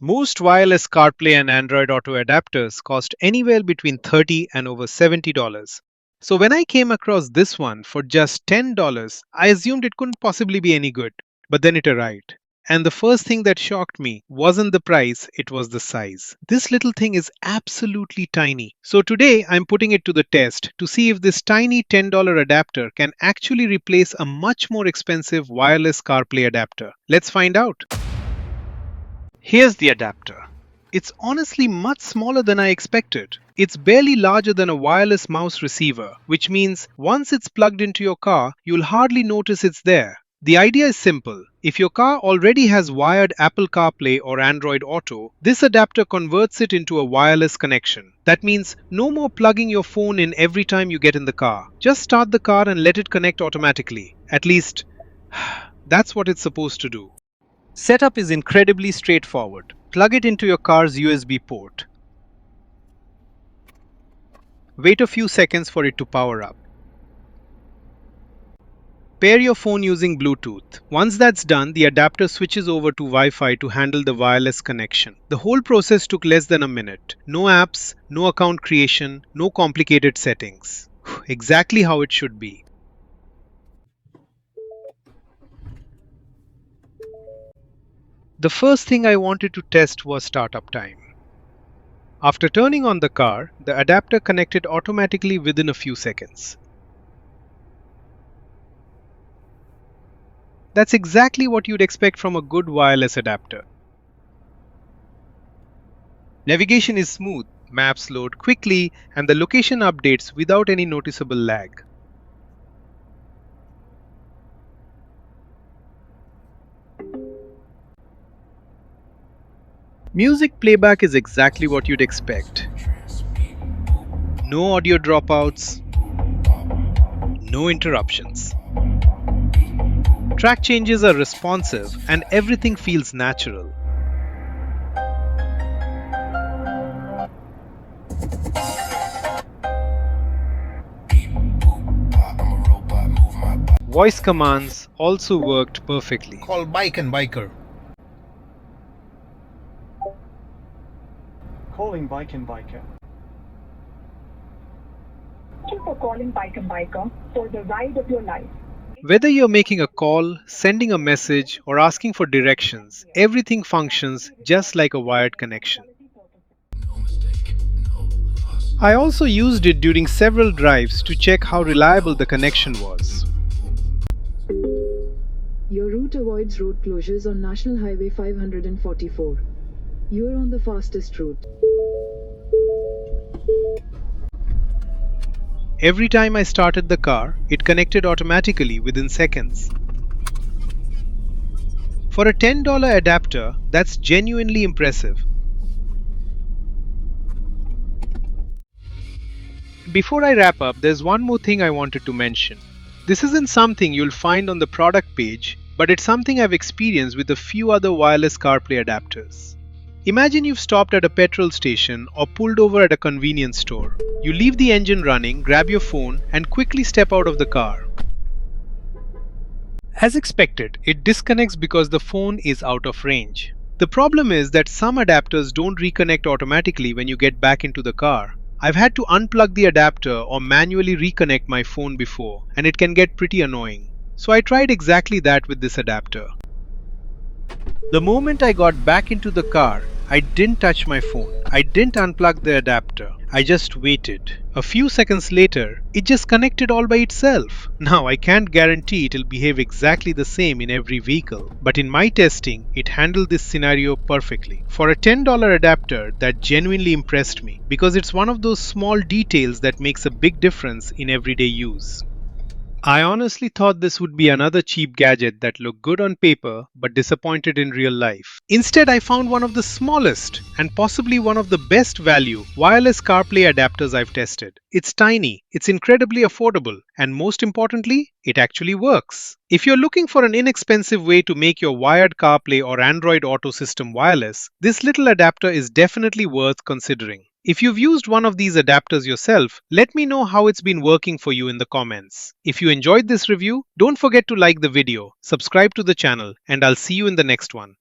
Most wireless CarPlay and Android Auto adapters cost anywhere between $30 and over $70. So when I came across this one for just $10, I assumed it couldn't possibly be any good. But then it arrived. And the first thing that shocked me wasn't the price, it was the size. This little thing is absolutely tiny. So today I'm putting it to the test to see if this tiny $10 adapter can actually replace a much more expensive wireless CarPlay adapter. Let's find out. Here's the adapter. It's honestly much smaller than I expected. It's barely larger than a wireless mouse receiver, which means once it's plugged into your car, you'll hardly notice it's there. The idea is simple. If your car already has wired Apple CarPlay or Android Auto, this adapter converts it into a wireless connection. That means no more plugging your phone in every time you get in the car. Just start the car and let it connect automatically. At least, that's what it's supposed to do. Setup is incredibly straightforward. Plug it into your car's USB port. Wait a few seconds for it to power up. Pair your phone using Bluetooth. Once that's done, the adapter switches over to Wi-Fi to handle the wireless connection. The whole process took less than a minute. No apps, no account creation, no complicated settings. Exactly how it should be. The first thing I wanted to test was startup time. After turning on the car, the adapter connected automatically within a few seconds. That's exactly what you'd expect from a good wireless adapter. Navigation is smooth, maps load quickly, and the location updates without any noticeable lag. Music playback is exactly what you'd expect. No audio dropouts, no interruptions. Track changes are responsive and everything feels natural. Voice commands also worked perfectly. Call bike and biker. Calling Bike and Biker. Thank you for calling Bike and Biker for the ride of your life. Whether you're making a call, sending a message, or asking for directions, everything functions just like a wired connection. I also used it during several drives to check how reliable the connection was. Your route avoids road closures on National Highway 544. You are on the fastest route. Every time I started the car, it connected automatically within seconds. For a $10 adapter, that's genuinely impressive. Before I wrap up, there's one more thing I wanted to mention. This isn't something you'll find on the product page, but it's something I've experienced with a few other wireless CarPlay adapters. Imagine you've stopped at a petrol station or pulled over at a convenience store. You leave the engine running, grab your phone, and quickly step out of the car. As expected, it disconnects because the phone is out of range. The problem is that some adapters don't reconnect automatically when you get back into the car. I've had to unplug the adapter or manually reconnect my phone before, and it can get pretty annoying. So I tried exactly that with this adapter. The moment I got back into the car, I didn't touch my phone. I didn't unplug the adapter. I just waited. A few seconds later, it just connected all by itself. Now, I can't guarantee it'll behave exactly the same in every vehicle, but in my testing, it handled this scenario perfectly. For a $10 adapter, that genuinely impressed me because it's one of those small details that makes a big difference in everyday use. I honestly thought this would be another cheap gadget that looked good on paper but disappointed in real life. Instead, I found one of the smallest and possibly one of the best value wireless CarPlay adapters I've tested. It's tiny, it's incredibly affordable, and most importantly, it actually works. If you're looking for an inexpensive way to make your wired CarPlay or Android Auto system wireless, this little adapter is definitely worth considering. If you've used one of these adapters yourself, let me know how it's been working for you in the comments. If you enjoyed this review, don't forget to like the video, subscribe to the channel, and I'll see you in the next one.